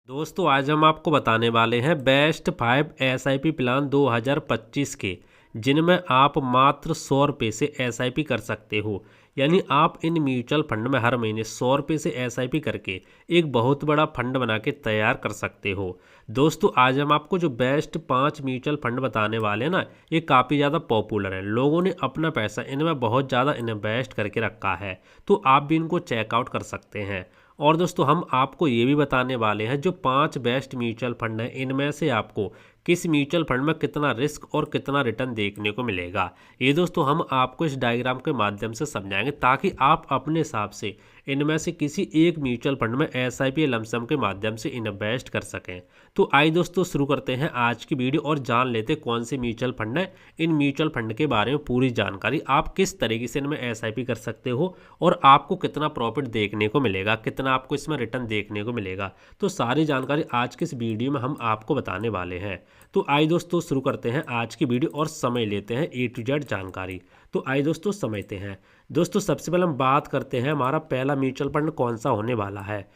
दोस्तों आज हम आपको बताने वाले हैं बेस्ट 5 एसआईपी प्लान 2025 के, जिनमें आप मात्र 100 रुपये से एसआईपी कर सकते हो। यानी आप इन म्यूचुअल फंड में हर महीने 100 रुपये से एसआईपी करके एक बहुत बड़ा फंड बना के तैयार कर सकते हो। दोस्तों आज हम आपको जो बेस्ट 5 म्यूचुअल फंड बताने वाले हैं ना, ये काफ़ी ज़्यादा पॉपुलर हैं। लोगों ने अपना पैसा इनमें बहुत ज़्यादा इन्वेस्ट करके रखा है, तो आप भी इनको चेकआउट कर सकते हैं। और दोस्तों हम आपको ये भी बताने वाले हैं जो 5 बेस्ट म्यूचुअल फंड हैं, इनमें से आपको किस म्यूचुअल फंड में कितना रिस्क और कितना रिटर्न देखने को मिलेगा। ये दोस्तों हम आपको इस डायग्राम के माध्यम से समझाएंगे, ताकि आप अपने हिसाब से इनमें से किसी एक म्यूचुअल फंड में एसआईपी लमसम के माध्यम से इन्वेस्ट कर सकें। तो आइए दोस्तों शुरू करते हैं आज की वीडियो और जान लेते कौन से म्यूचुअल फंड है। इन म्यूचुअल फंड के बारे में पूरी जानकारी, आप किस तरीके से इनमें एसआईपी कर सकते हो और आपको कितना प्रॉफिट देखने को मिलेगा, कितना आपको इसमें रिटर्न देखने को मिलेगा। तो सारी जानकारी आज के इस वीडियो में हम आपको बताने वाले हैं। तो आइए दोस्तों शुरू करते हैं आज की वीडियो और समझ लेते हैं ए टू जेड जानकारी। तो आइए दोस्तों समझते हैं। दोस्तों सबसे पहले हम बात करते हैं हमारा पहला म्यूचुअल फंड कौन सा होने वाला है।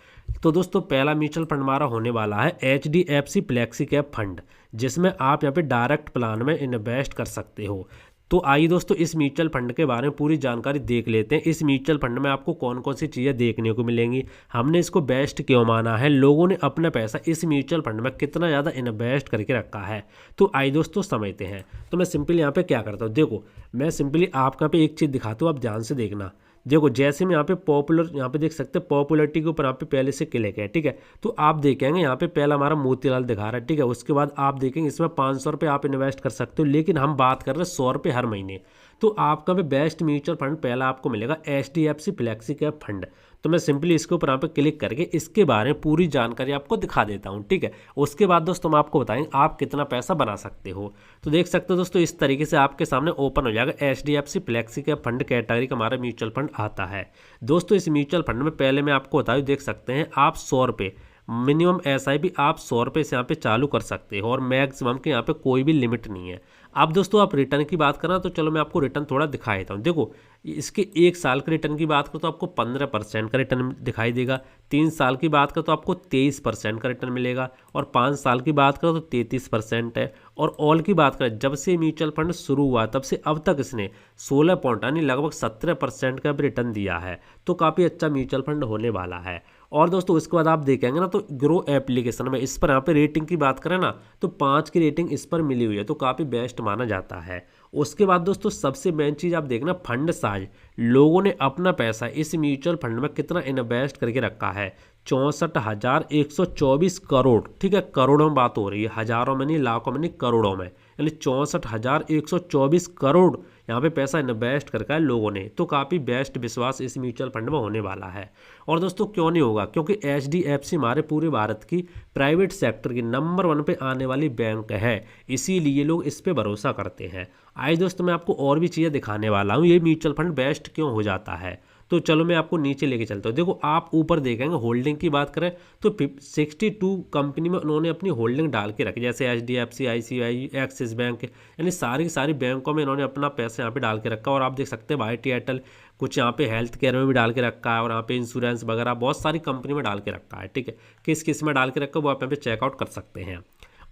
तो दोस्तों पहला म्यूचुअल फंड हमारा होने वाला है HDFC फ्लेक्सी कैप फंड, जिसमें आप यहाँ पे डायरेक्ट प्लान में इन्वेस्ट कर सकते हो। तो आइए दोस्तों इस म्यूचुअल फंड के बारे में पूरी जानकारी देख लेते हैं। इस म्यूचुअल फंड में आपको कौन कौन सी चीज़ें देखने को मिलेंगी, हमने इसको बेस्ट क्यों माना है, लोगों ने अपना पैसा इस म्यूचुअल फंड में कितना ज़्यादा इन्वेस्ट करके रखा है। तो आइए दोस्तों समझते हैं। तो मैं सिंपली यहाँ पे क्या करता हूँ, देखो मैं सिंपली आपका पे एक चीज़ दिखाता हूँ, आप ध्यान से देखना। देखो जैसे मैं यहाँ पे पॉपुलर, यहाँ पे देख सकते हैं पॉपुलरिटी के ऊपर यहाँ पे पहले से क्लिक है, ठीक है। तो आप देखेंगे यहाँ पे पहला हमारा मोतीलाल दिखा रहा है, ठीक है। उसके बाद आप देखेंगे इसमें 500 रुपये आप इन्वेस्ट कर सकते हो, लेकिन हम बात कर रहे हैं 100 रुपये हर महीने। तो आपका भी बेस्ट म्यूचुअल फंड पहला आपको मिलेगा HDFC फ्लेक्सी कैप फंड। तो मैं सिंपली इसके ऊपर यहाँ पे क्लिक करके इसके बारे में पूरी जानकारी आपको दिखा देता हूँ, ठीक है। उसके बाद दोस्तों हम आपको बताएंगे आप कितना पैसा बना सकते हो। तो देख सकते हो दोस्तों इस तरीके से आपके सामने ओपन हो जाएगा HDFC flexi cap fund category का हमारा म्यूचुअल फंड आता है। दोस्तों इस म्यूचुअल फंड में पहले मैं आपको बताऊँ, देख सकते हैं आप 100 रुपये मिनिमम एसआईपी आप 100 रुपये से यहाँ पे चालू कर सकते हो और मैक्सिमम के यहाँ पे कोई भी लिमिट नहीं है। अब दोस्तों आप रिटर्न की बात करना, तो चलो मैं आपको रिटर्न थोड़ा दिखा देता हूँ। देखो इसके 1 साल के रिटर्न की बात करो तो आपको 15% का रिटर्न दिखाई देगा। 3 साल की बात करो तो आपको 23% का रिटर्न मिलेगा और 5 साल की बात करो तो 33% है। और ऑल की बात करें, जब से म्यूचुअल फंड शुरू हुआ तब से अब तक इसने 16 पॉइंट यानी लगभग 17% का भी रिटर्न दिया है। तो काफ़ी अच्छा म्यूचुअल फंड होने वाला है। और दोस्तों उसके बाद आप देखेंगे ना, तो ग्रो एप्लीकेशन में इस पर यहाँ पे रेटिंग की बात करें ना, तो 5 की रेटिंग इस पर मिली हुई है, तो काफ़ी बेस्ट माना जाता है। उसके बाद दोस्तों सबसे मेन चीज़ आप देखना, फंड साइज। लोगों ने अपना पैसा इस म्यूचुअल फंड में कितना इन्वेस्ट करके रखा है, 64,124 करोड़, ठीक है। करोड़ों में बात हो रही है, हज़ारों में नहीं, लाखों में नहीं, करोड़ों में, यानी 64,124 करोड़ यहाँ पे पैसा इन्वेस्ट करके है लोगों ने। तो काफ़ी बेस्ट विश्वास इस म्यूचुअल फंड में होने वाला है। और दोस्तों क्यों नहीं होगा, क्योंकि HDFC हमारे पूरे भारत की प्राइवेट सेक्टर की नंबर 1 पे आने वाली बैंक है, इसीलिए लोग इस पे भरोसा करते हैं। आइए दोस्तों मैं आपको और भी चीज़ें दिखाने वाला हूँ, ये म्यूचुअल फंड बेस्ट क्यों हो जाता है। तो चलो मैं आपको नीचे लेके चलता हूँ। देखो आप ऊपर देखेंगे होल्डिंग की बात करें तो 62 कंपनी में उन्होंने अपनी होल्डिंग डाल के रखी, जैसे HDFC, ICICI, एक्सिस बैंक, यानी सारी की सारी बैंकों में इन्होंने अपना पैसा यहाँ पे डाल के रखा। और आप देख सकते हैं भारतीय एयरटेल, कुछ यहाँ पे हेल्थ केयर में भी डाल के रखा है और यहाँ पे इंश्योरेंस वगैरह बहुत सारी कंपनी में डाल के रखा है, ठीक है। किस किस में डाल के रखा है वो आप यहाँ पे चेकआउट कर सकते हैं।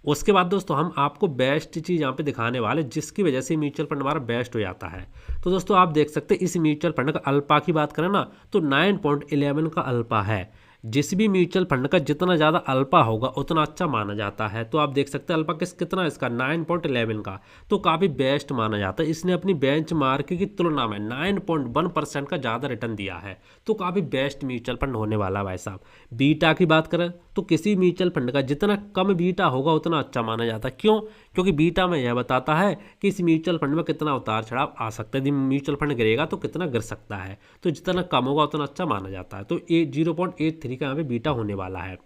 उसके बाद दोस्तों हम आपको बेस्ट चीज़ यहाँ पे दिखाने वाले, जिसकी वजह से म्यूचुअल फंड हमारा बेस्ट हो जाता है। तो दोस्तों आप देख सकते हैं इस म्यूचुअल फंड का अल्फा की बात करें ना, तो 9.11 का अल्फा है। जिस भी म्यूचुअल फंड का जितना ज़्यादा अल्फा होगा उतना अच्छा माना जाता है। तो आप देख सकते हैं अल्फा कितना इसका 9.11 का, तो काफ़ी बेस्ट माना जाता है। इसने अपनी बेंच मार्क की तुलना में 9.1% का ज़्यादा रिटर्न दिया है, तो काफ़ी बेस्ट म्यूचुअल फंड होने वाला है भाई साहब। बीटा की बात करें तो किसी म्यूचुअल फंड का जितना कम बीटा होगा उतना अच्छा माना जाता है। क्यों? क्योंकि बीटा में यह बताता है कि इस म्यूचुअल फंड में कितना उतार चढ़ाव आ सकता है, म्यूचुअल फंड गिरेगा तो कितना गिर सकता है, तो जितना कम होगा उतना अच्छा माना जाता है। तो 0.83 का यहाँ पे बीटा होने वाला है।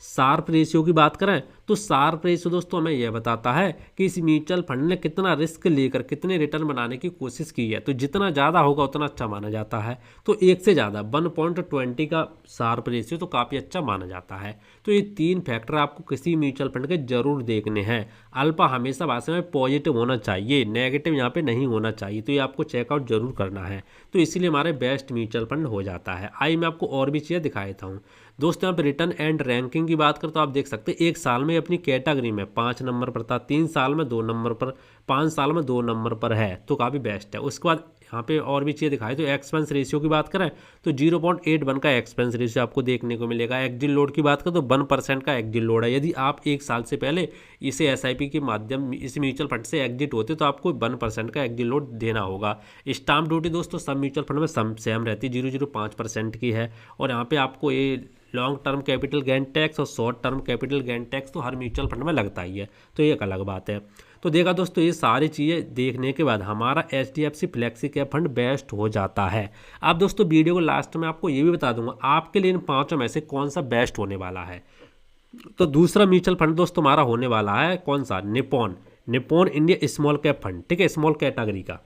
शार्प रेशियो की बात करें तो शार्प रेशियो दोस्तों हमें यह बताता है कि इस म्यूचुअल फंड ने कितना रिस्क लेकर कितने रिटर्न बनाने की कोशिश की है, तो जितना ज़्यादा होगा उतना अच्छा माना जाता है। तो एक से ज़्यादा 1.20 का शार्प रेशियो तो काफ़ी अच्छा माना जाता है। तो ये 3 फैक्टर आपको किसी म्यूचुअल फंड के जरूर देखने हैं। अल्फा हमेशा भाषा में पॉजिटिव होना चाहिए, नेगेटिव यहाँ पे नहीं होना चाहिए, तो ये आपको चेकआउट जरूर करना है। तो इसीलिए हमारे बेस्ट म्यूचुअल फंड हो जाता है। आइए मैं आपको और भी चीज़ें दिखा देता हूँ। दोस्तों यहाँ पे रिटर्न एंड रैंकिंग की बात करें तो आप देख सकते हैं 1 साल में अपनी कैटेगरी में 5 नंबर पर था, 3 साल में 2 नंबर पर, 5 साल में 2 नंबर पर है, तो काफ़ी बेस्ट है। उसके बाद यहाँ पे और भी चीज़ें दिखाई, तो एक्सपेंस रेशियो की बात करें तो 0.81 का एक्सपेंस रेशियो आपको देखने को मिलेगा। एक्जिट लोड की बात करें तो 1% का एक्जिट लोड है। यदि आप 1 साल से पहले इसे एसआईपी के माध्यम इस म्यूचुअल फंड से एग्जिट होते तो आपको 1% का एक्जिट लोड देना होगा। स्टाम्प ड्यूटी दोस्तों सब म्यूचुअल फंड में सेम रहती है, 0.05% की है। और यहाँ पे आपको ये long term capital gain tax और short term capital gain tax तो हर म्यूचुअल फंड में लगता ही है, तो ये एक अलग बात है। तो देखा दोस्तों, ये सारी चीज़ें देखने के बाद हमारा HDFC flexi cap fund best हो जाता है। अब दोस्तों वीडियो को लास्ट में आपको ये भी बता दूंगा आपके लिए इन 5 में से कौन सा बेस्ट होने वाला है। तो दूसरा म्यूचुअल फंड दोस्तों हमारा होने वाला है कौन सा, Nippon India small cap fund, ठीक है, स्मॉल कैटेगरी का।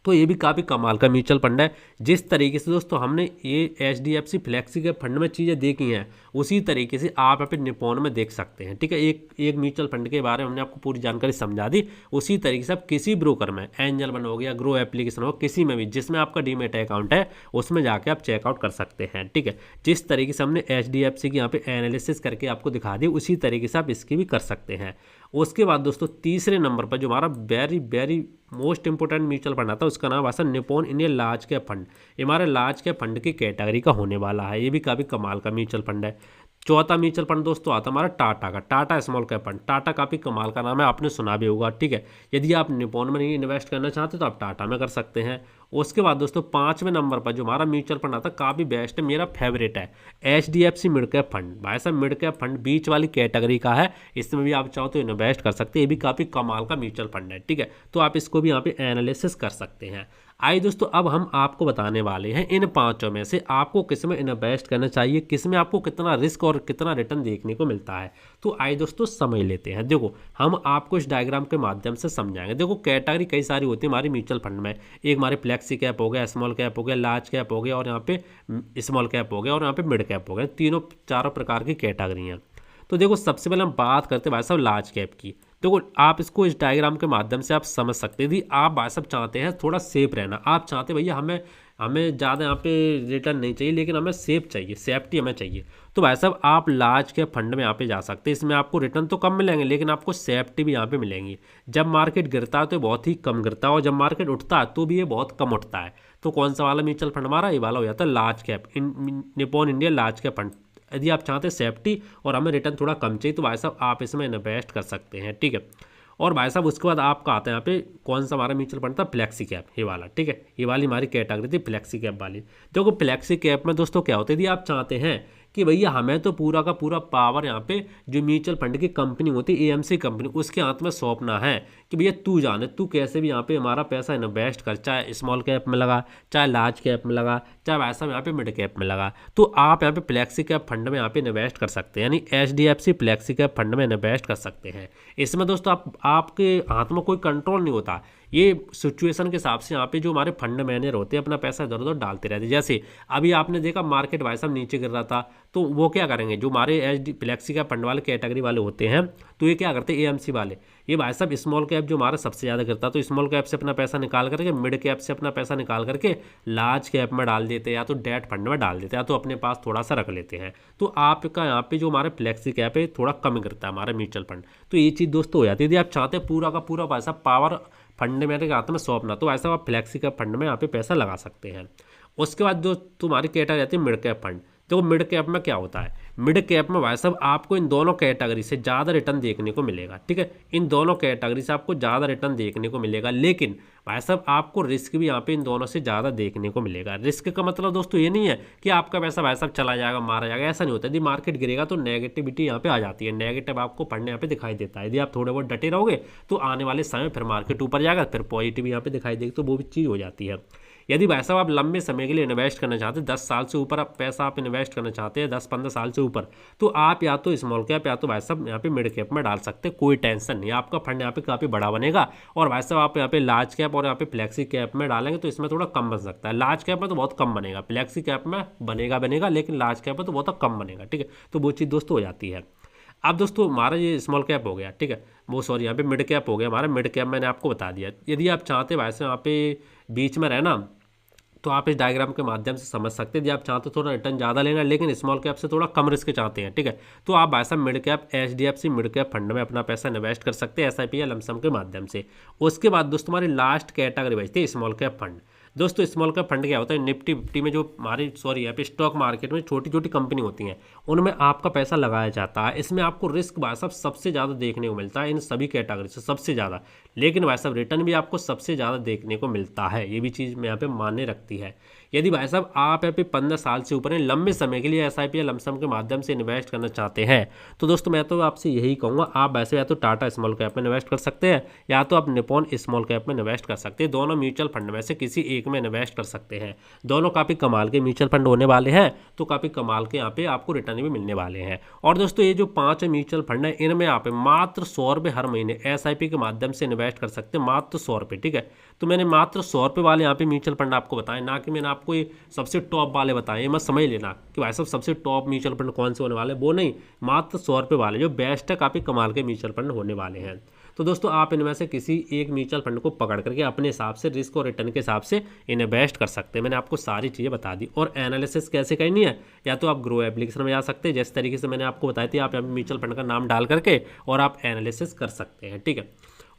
तो ये भी काफ़ी कमाल का म्यूचुअल फंड है। जिस तरीके से दोस्तों हमने ये HDFC फ्लेक्सी के फंड में चीज़ें देखी हैं उसी तरीके से आप यहाँ पे निपॉन में देख सकते हैं, ठीक है। एक म्यूचुअल फंड के बारे में हमने आपको पूरी जानकारी समझा दी, उसी तरीके से आप किसी ब्रोकर में, एंजल वन हो गया, ग्रो एप्लीकेशन हो, किसी में भी जिसमें आपका डीमेट अकाउंट है उसमें जाके आप चेकआउट कर सकते हैं, ठीक है। जिस तरीके से हमने HDFC की यहाँ पे एनालिसिस करके आपको दिखा दी उसी तरीके से आप इसकी भी कर सकते हैं। उसके बाद दोस्तों तीसरे नंबर पर जो हमारा very very most important mutual fund आता है उसका नाम है Nippon India large cap fund. ये हमारे लार्ज कैप फंड की कैटेगरी का होने वाला है, ये भी काफ़ी कमाल का म्यूचुअल फंड है। चौथा म्यूचुअल फंड दोस्तों आता हमारा टाटा का, Tata small cap fund. Tata काफ़ी कमाल का नाम है, आपने सुना भी होगा, ठीक है। यदि आप निपॉन में नहीं इन्वेस्ट करना चाहते तो आप टाटा में कर सकते हैं। उसके बाद दोस्तों 5वें नंबर पर जो हमारा म्यूचुअल फंड आता है काफ़ी बेस्ट है, मेरा फेवरेट है, HDFC मिड कैप फंड। भाई साहब मिड कैप फंड बीच वाली कैटेगरी का है, इसमें भी आप चाहो तो इन्वेस्ट कर सकते हैं, ये भी काफ़ी कमाल का म्यूचुअल फंड है, ठीक है। तो आप इसको भी यहाँ पे एनालिसिस कर सकते हैं। आइए दोस्तों अब हम आपको बताने वाले हैं इन 5 में से आपको किस में इन्वेस्ट करना चाहिए, किस में आपको कितना रिस्क और कितना रिटर्न देखने को मिलता है। तो आइए दोस्तों समझ लेते हैं। देखो हम आपको इस डायग्राम के माध्यम से समझाएंगे। देखो कैटेगरी कई सारी होती है हमारी म्यूचुअल फंड में, एक हमारे फ्लेक्सी कैप हो गया, स्मॉल कैप हो गया, लार्ज कैप हो गया और यहाँ पे स्मॉल कैप हो गया और यहाँ पे मिड कैप हो गया, तीनों चारों प्रकार की कैटेगरी हैं। तो देखो सबसे पहले हम बात करते हैं भाई साहब लार्ज कैप की। देखो आप इसको इस डायग्राम के माध्यम से आप समझ सकते हैं। यदि आप भाई साहब चाहते हैं थोड़ा सेफ रहना, आप चाहते हैं भैया हमें ज़्यादा यहाँ पे रिटर्न नहीं चाहिए लेकिन हमें सेफ चाहिए, सेफ्टी हमें चाहिए, तो भाई साहब आप लार्ज कैप फंड में यहाँ पे जा सकते हैं। इसमें आपको रिटर्न तो कम मिलेंगे लेकिन आपको सेफ्टी भी यहाँ पे मिलेंगी। जब मार्केट गिरता है तो बहुत ही कम गिरता है और जब मार्केट उठता है तो भी ये बहुत कम उठता है। तो कौन सा वाला म्यूचुअल फंड हमारा, ये वाला हो जाता है large cap, Nippon India large cap fund. यदि आप चाहते हैं सेफ्टी और हमें रिटर्न थोड़ा कम चाहिए तो भाई साहब आप इसमें इन्वेस्ट कर सकते हैं, ठीक है। और भाई साहब उसके बाद आपका आता है यहाँ पे कौन सा हमारा म्यूचुअल फंड था, फ्लेक्सी कैप, ये वाला, ठीक है। ये वाली हमारी कैटेगरी थी फ्लेक्सी कैप वाली। देखो फ्लेक्सी कैप में दोस्तों क्या होता है, यदि आप चाहते हैं कि भैया हमें तो पूरा का पूरा पावर यहाँ पे जो म्यूचुअल फंड की कंपनी होती है AMC कंपनी उसके हाथ में सौंपना है कि भैया तू जाने, तू कैसे भी यहाँ पे हमारा पैसा इन्वेस्ट कर, चाहे स्मॉल कैप में लगा, चाहे लार्ज कैप में लगा, चाहे वैसा यहाँ पे मिड कैप में लगा, तो आप यहाँ पे फ्लेक्सी कैप फंड में यहाँ पे इन्वेस्ट कर सकते हैं, यानी HDFC फ्लेक्सी कैप फंड में इन्वेस्ट कर सकते हैं। इसमें दोस्तों आपके हाथ में कोई कंट्रोल नहीं होता, ये सिचुएशन के हिसाब से यहाँ पे जो हमारे फंड मैनेजर होते हैं अपना पैसा इधर उधर डालते रहते हैं। जैसे अभी आपने देखा मार्केट भाई साहब नीचे गिर रहा था तो वो क्या करेंगे, जो हमारे फ्लेक्सी कैप फंड वाले कैटेगरी वाले होते हैं तो ये क्या करते हैं AMC वाले, ये भाई साहब स्मॉल कैप जो हमारा सबसे ज़्यादा गिरता तो स्मॉल कैप से अपना पैसा निकाल करके मिड कैप से अपना पैसा निकाल करके लार्ज कैप में डाल देते हैं या तो डेट फंड में डाल देते हैं या तो अपने पास थोड़ा सा रख लेते हैं। तो आपका यहाँ पे जो हमारे फ्लेक्सी कैप है थोड़ा कम गिरता है हमारा म्यूचुअल फंड, तो ये चीज़ दोस्तों हो जाती है। यदि आप चाहते हैं पूरा का पूरा भाई साहब पावर फंड में हाथ में सौंपना तो ऐसा आप फ्लेक्सी कैप फंड में यहाँ पे पैसा लगा सकते हैं। उसके बाद जो तुम्हारी कैटेगरी आती है मिड कैप फंड। देखो मिड कैप में क्या होता है, मिड कैप में भाई साहब आपको इन दोनों कैटेगरी से ज़्यादा रिटर्न देखने को मिलेगा, ठीक है। इन दोनों कैटेगरी से आपको ज़्यादा रिटर्न देखने को मिलेगा लेकिन भाई साहब आपको रिस्क भी यहाँ पे इन दोनों से ज़्यादा देखने को मिलेगा। रिस्क का मतलब दोस्तों ये नहीं है कि आपका पैसा भाई साहब चला जाएगा, मारा जाएगा, ऐसा नहीं होता। यदि मार्केट गिरेगा तो नेगेटिविटी यहाँ पे आ जाती है, नेगेटिव आपको फंड यहाँ पे दिखाई देता है। यदि आप थोड़े बहुत डटे रहोगे तो आने वाले समय फिर मार्केट ऊपर जाएगा, फिर पॉजिटिव यहाँ पे दिखाई देगी, तो वो भी चीज़ हो जाती है। यदि भाई साहब आप लंबे समय के लिए इन्वेस्ट करना चाहते हैं, 10 साल से ऊपर आप पैसा आप इन्वेस्ट करना चाहते हैं, 10-15 साल से ऊपर, तो आप या तो स्मॉल कैप या तो भाई साहब यहाँ पे मिड कैप में डाल सकते हैं, कोई टेंशन नहीं, आपका फंड यहाँ पे काफ़ी बड़ा बनेगा। और भाई साहब आप यहाँ पे लार्ज कैप और यहाँ पे फ्लेक्सी कैप में डालेंगे तो इसमें थोड़ा कम बन सकता है। लार्ज कैप में तो बहुत कम बनेगा, फ्लेक्सी कैप में बनेगा लेकिन लार्ज कैप में तो बहुत कम बनेगा, ठीक है। तो वो चीज़ दोस्तों हो जाती है। अब दोस्तों हमारा ये स्मॉल कैप हो गया, ठीक है, वो सॉरी यहाँ पे मिड कैप हो गया हमारा। मिड कैप मैंने आपको बता दिया। यदि आप चाहते भाई साहब यहाँ पे बीच में रहना तो आप इस डायग्राम के माध्यम से समझ सकते हैं। यदि आप चाहते हो थोड़ा रिटर्न ज़्यादा लेना लेकिन स्मॉल कैप से थोड़ा कम रिस्क चाहते हैं, ठीक है, तो आप भाई साहब mid cap HDFC mid cap fund में अपना पैसा इन्वेस्ट कर सकते हैं SIP या लमसम के माध्यम से। उसके बाद दोस्तों हमारी लास्ट कैटेगरी बचती है स्मॉल कैप फंड। दोस्तों स्मॉल कैप फंड क्या होता है, निफ्टी फिफ्टी में जो हमारी यहाँ पे स्टॉक मार्केट में छोटी छोटी कंपनी होती हैं उनमें आपका पैसा लगाया जाता है। इसमें आपको रिस्क भाई साहब सबसे ज़्यादा देखने को मिलता है इन सभी कैटेगरी से, सबसे ज़्यादा। लेकिन भाई साहब रिटर्न भी आपको सबसे ज़्यादा देखने को मिलता है, ये भी चीज़ मैं यहाँ पे मान्य रखती है। यदि भाई साहब आप यहाँ पे 15 साल से ऊपर लंबे समय के लिए SIP या लमसम के माध्यम से इन्वेस्ट करना चाहते हैं तो दोस्तों मैं तो आपसे यही कहूँगा, आप वैसे या तो टाटा स्मॉल कैप में इन्वेस्ट कर सकते हैं या तो आप निप्पॉन स्मॉल कैप में इन्वेस्ट कर सकते हैं। दोनों म्यूचुअल फंड में से किसी एक में इन्वेस्ट कर सकते हैं। दोनों काफ़ी कमाल के म्यूचुअल फंड होने वाले हैं, तो काफ़ी कमाल के यहाँ पे आपको रिटर्न भी मिलने वाले हैं। और दोस्तों ये जो 5 म्यूचुअल फंड है इनमें आप मात्र 100 रुपये हर महीने SIP के माध्यम से इन्वेस्ट कर सकते हैं, मात्र 100 रुपये, ठीक है। तो मैंने मात्र 100 रुपये वाले यहाँ पे म्यूचुअल फंड आपको बताए, ना कि मैंने आपको ये सबसे टॉप वाले बताए। ये मत समझ लेना कि भाई साहब सबसे टॉप म्यूचुअल फंड कौन से होने वाले, वो नहीं, मात्र 100 रुपये वाले जो बेस्ट है, काफ़ी कमाल के म्यूचुअल फंड होने वाले हैं। तो दोस्तों आप इनमें से किसी एक म्यूचुअल फंड को पकड़ करके अपने हिसाब से रिस्क और रिटर्न के हिसाब से इन्वेस्ट कर सकते हैं। मैंने आपको सारी चीज़ें बता दी। और एनालिसिस कैसे करनी है, या तो आप ग्रो एप्लीकेशन में जा सकते हैं, जिस तरीके से मैंने आपको बताई थी, आप म्यूचुअल फंड का नाम डाल करके और आप एनालिसिस कर सकते हैं, ठीक है।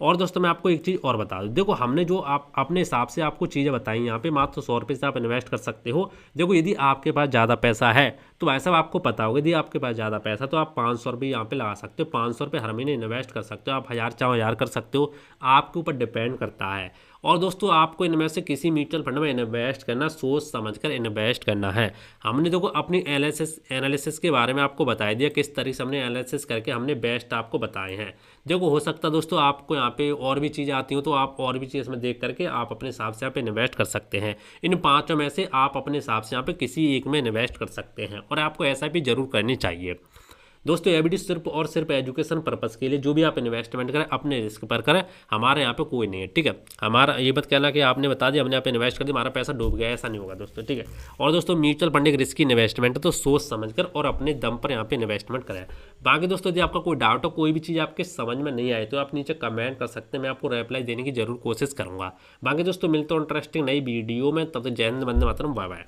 और दोस्तों मैं आपको एक चीज़ और बता दूं, देखो हमने जो आप अपने हिसाब से आपको चीज़ें बताई यहाँ पे, मात्र 100 रुपये से आप इन्वेस्ट कर सकते हो। देखो यदि आपके पास ज़्यादा पैसा है तो भाई साहब आपको पता होगा, यदि आपके पास ज़्यादा पैसा तो आप 500 रुपये यहाँ पे लगा सकते हो, 500 रुपये हर महीने इन्वेस्ट कर सकते हो। आप 1000 चाहो 1000 कर सकते हो, आपके ऊपर डिपेंड करता है। और दोस्तों आपको इनमें से किसी म्यूचुअल फंड में इन्वेस्ट करना सोच समझकर इन्वेस्ट करना है। हमने देखो अपनी एनालिसिस के बारे में आपको बता दिया, किस तरीके से हमने एनालिसिस करके हमने बेस्ट आपको बताए हैं। देखो हो सकता है दोस्तों आपको यहाँ पे और भी चीज़ें आती हो तो आप और भी चीज़ इसमें देख करके आप अपने हिसाब से यहाँ पे इन्वेस्ट कर सकते हैं। इन 5 में से आप अपने हिसाब से यहाँ पे किसी एक में इन्वेस्ट कर सकते हैं और आपको SIP जरूर करनी चाहिए। दोस्तों यह वीडियो सिर्फ और सिर्फ एजुकेशन पर्पज़ के लिए, जो भी आप इन्वेस्टमेंट करें अपने रिस्क पर करें, हमारे यहाँ पे कोई नहीं है, ठीक है। हमारा ये बात कहना कि आपने बता दिया हमने यहाँ पे इन्वेस्ट कर दिया हमारा पैसा डूब गया, ऐसा नहीं होगा दोस्तों, ठीक है। और दोस्तों म्यूचुअल फंड एक रिस्की इन्वेस्टमेंट है, तो सोच समझकर और अपने दम पर यहाँ पे इन्वेस्टमेंट करें। बाकी दोस्तों यदि आपका कोई डाउट हो, कोई भी चीज़ आपके समझ में नहीं आए तो आप नीचे कमेंट कर सकते हैं, मैं आपको रिप्लाई देने की जरूर कोशिश करूँगा। बाकी दोस्तों मिलते हो इंटरेस्टिंग नई वीडियो में, तब तक जय हिंद, वंदे मातरम, बाय बाय।